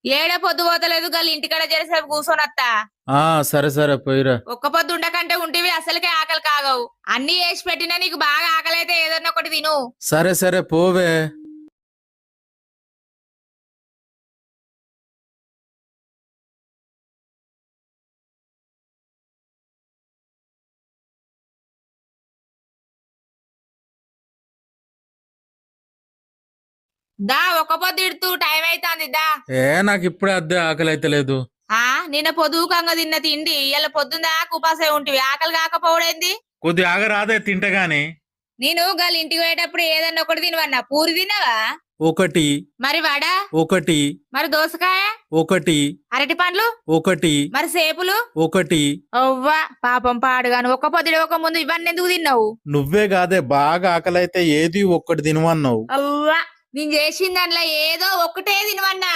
ఏడ పొద్దు పోతలేదు గల్ ఇంటికాడ చేసేపు కూర్చొనత్తా. ఆ సరే సరే పోయిరా. ఒక్క పొద్దు ఉండకంటే ఉంటివి అసలుకే ఆకలి కాగవు. అన్ని వేసి పెట్టినా నీకు బాగా ఆకలి అయితే ఏదన్నా ఒకటి తిను. సరే సరే పోవే. దా ఒక్క పొద్దు ఇడుతూ టైం అవుతుంది దా. నాకు ఇప్పుడే అద్దె ఆకలి అయితే లేదు. నిన్న పొదువుకంగా తిన్న తిండి ఇలా పొద్దుందా కుపాసే ఉంటివి ఆకలి కాకపోవడేంది. కొద్ది ఆగరాదే తింటే గాని. నేను గల్ ఇంటికి పోయేటప్పుడు ఏదన్నా ఒకటి తినవన్నా. పూరి తినవా? ఒకటి. మరి వడ? ఒకటి. మరి దోసకాయ? ఒకటి. అరటి పండ్లు? ఒకటి. మరి సేపులు? ఒకటి. అవ్వా పాపం పాడుగాను ఒక్క పొద్దుడు ఒక ముందు ఇవన్నీ ఎందుకు తిన్నావు? నువ్వే కాదే బాగా ఆకలి అయితే ఏది ఒక్కటి తినవన్నావు. అవ్వా నేను చేసిన దాంట్లో ఏదో ఒకటే తినవన్నా.